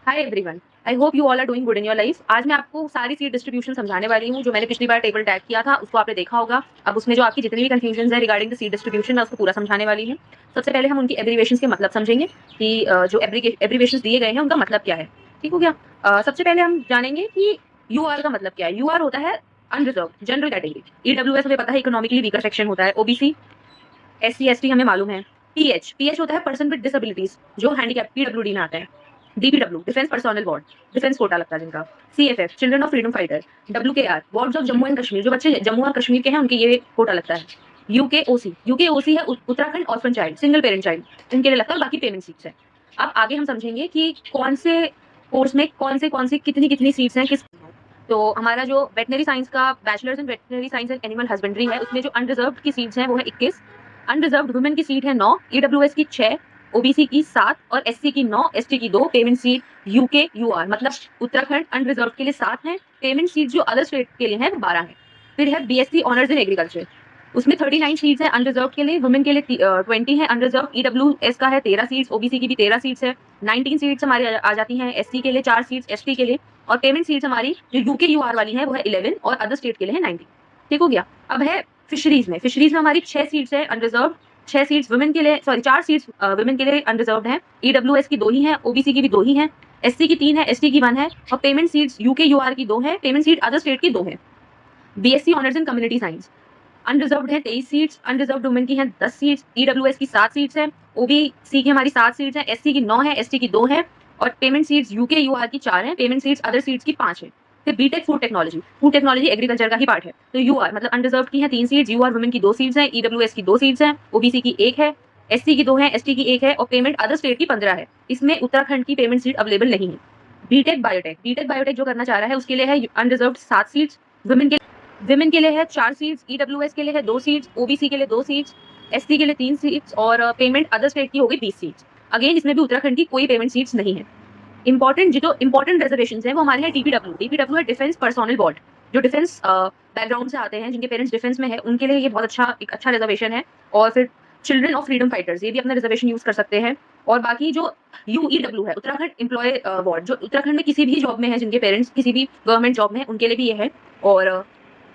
Hi everyone, I hope you all are doing good in your life. आज मैं आपको सारी सीट डिस्ट्रीब्यूशन समझाने वाली हूँ। जो मैंने पिछली बार टेबल टैग किया था उसको आपने देखा होगा। अब उसमें जो आपकी जितनी भी कंफ्यूजन है रिगार्डिंग द सीट डिस्ट्रीब्यूशन मैं उसको पूरा समझाने वाली हूँ। सबसे पहले हम उनकी एब्रीवेशंस के मतलब समझेंगे कि जो एब्रीवेशंस दिए गए हैं उनका मतलब क्या है। ठीक हो गया। सबसे पहले हम जानेंगे कि यूआर का मतलब क्या है। यूआर होता है अनरिजर्व जनरल कैटेगरी। ईडब्ल्यूएस हमें पता है इकोनॉमिकली वीकर सेक्शन होता है। ओबीसी, एससी एसटी हमें मालूम है। पीएच होता है पर्सन विद डिसेबिलिटीज जो हैंडीकैप पीडब्ल्यूडी में आता है। DPW defence personnel ward, defence quota लगता है जिनका। CFF children of freedom fighter. WKR wards of Jammu and Kashmir, जो बच्चे जम्मू और कश्मीर के हैं उनके ये कोटा लगता है। यूकेओसी है Uttarakhand orphan child single parent child, इनके लिए लगता है। बाकी पेमेंट सीट्स है। अब आगे हम समझेंगे कि कौन से कोर्स में कौन से कितनी कितनी सीट्स हैं किस। तो हमारा जो वेटनरी साइंस का bachelors in veterinary science and animal husbandry है उसमें जो अनरिजर्व्ड की सीट्स हैं वो है 21। अनरिजर्व्ड वुमेन की सीट है 9, ईडब्ल्यूएस की 6, ओबीसी की 7 और एससी की 9, एसटी की 2। पेमेंट सीट यूके यूआर मतलब उत्तराखंड अनरिजर्व के लिए 7 है। पेमेंट सीट जो अदर स्टेट के लिए है वो 12 है। फिर है बीएससी ऑनर्स इन एग्रीकल्चर, उसमें 39 सीट्स है अनरिजर्व के लिए। वुमेन के लिए 20 है अनरिजर्व। ईडब्ल्यूएस का है 13 सीट्स, ओबीसी की भी 13 सीट्स है। 19 सीट्स हमारी आ जाती हैं एससी के लिए, 4 सीट्स एसटी के लिए। और पेमेंट सीट्स हमारी जो यूके यूआर वाली है वो है 11 और अदर स्टेट के लिए है 19। ठीक हो गया। अब है फिशरीज में हमारी 6 सीट्स है अनरिजर्व। 6 सीट्स वुमेन के लिए, सॉरी 4 सीट्स वुमेन के लिए अनरिजर्व्ड है। ईडब्ल्यूएस की 2 ही है, ओबीसी की भी 2 ही है, एससी की 3 है, एसटी की 1 है। और पेमेंट सीट्स यूके यूआर की 2 है, पेमेंट सीट अदर स्टेट की 2 है। BSc honours in community science unreserved है 23 सीट्स, अनरिजर्व्ड वुमेन की हैं 10 सीट्स, ईडब्ल्यूएस की 7 सीट्स है, ओबीसी की हमारी 7 सीट्स है, एससी की 9 है, एसटी की 2 है। और पेमेंट सीट्स यूके यूआर की 4 है, पेमेंट सीट्स अदर सीट्स की 5 है। फिर बीटेक फूड टेक्नोलॉजी एग्रीकल्चर का ही पार्ट है। तो यूआर मतलब अनरिजर्व्ड की है 3 सीट्स, यूआर वुमेन की 2 सीट्स है, ईडब्ल्यूएस की 2 सीट्स है, ओबीसी की 1 है, एससी की 2 है, एसटी की 1 है। और पेमेंट अदर स्टेट की 15 है। इसमें उत्तराखंड की पेमेंट सीट अवेलेबल नहीं है। बीटेक बायोटेक जो करना चाह रहा है उसके लिए है अनरिजर्व्ड 7 सीट्स, विमेन के लिए है 4 सीट्स, ईडब्ल्यूएस के लिए है 2 सीट्स, ओबीसी के लिए 2 सीट्स, एससी के लिए 3 सीट्स और पेमेंट अदर स्टेट की होगी 20 सीट्स। अगेन इसमें भी उत्तराखंड की कोई पेमेंट सीट्स नहीं है। इंपॉर्टेंट रिजर्वेशन है वो हमारे हैं डीपीडब्ल्यू है डिफेंस पर्सोनल बोर्ड। जो डिफेंस बैकग्राउंड से आते हैं, जिनके पेरेंट्स डिफेंस में है, उनके लिए ये बहुत एक अच्छा रिजर्वेशन है। और फिर चिल्ड्रन ऑफ फ्रीडम फाइटर्स ये भी अपना रिजर्वेशन यूज कर सकते हैं। और बाकी जो यूईडब्ल्यू है उत्तराखंड एम्प्लॉय वार्ड, जो उत्तराखंड में किसी भी जॉब में है, जिनके पेरेंट्स किसी भी गवर्नमेंट जॉब में है, उनके लिए भी ये है। और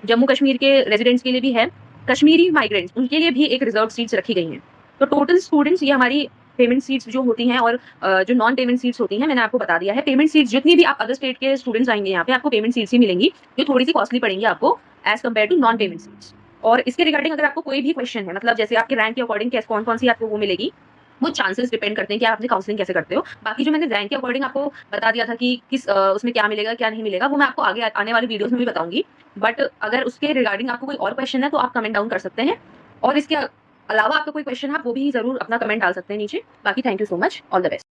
जम्मू कश्मीर के रेजिडेंट्स के लिए भी है। कश्मीरी माइग्रेंट्स उनके लिए भी एक रिजर्व सीट्स रखी गई हैं। तो टोटल स्टूडेंट्स ये हमारी पेमेंट सीट्स जो होती हैं और जो नॉन पेमेंट सीट्स होती हैं मैंने आपको बता दिया है। पेमेंट सीट्स जितनी भी आप अदर स्टेट के स्टूडेंट्स आएंगे यहाँ पे आपको पेमेंट सीट्स ही मिलेंगी, जो थोड़ी सी कॉस्टली पड़ेंगी आपको as compare to non payment seats. और इसके रिगार्डिंग अगर आपको कोई भी क्वेश्चन है, मतलब जैसे आपके रैंक के अकॉर्डिंग कौन कौन सी आपको वो मिलेगी, वो चांसेस डिपेंड करते हैं कि आप अपनी काउंसलिंग कैसे करते हो। बाकी जो मैंने रैंक के अकॉर्डिंग आपको बता दिया था कि किस उसमें क्या मिलेगा क्या नहीं मिलेगा, वो मैं आपको आगे आने वाली वीडियोस में भी बताऊंगी। बट अगर उसके रिगार्डिंग आपको कोई और क्वेश्चन है तो आप कमेंट डाउन कर सकते हैं। और इसके अलावा आपका कोई क्वेश्चन है आप वो भी जरूर अपना कमेंट डाल सकते हैं नीचे। बाकी thank you so much, all the best.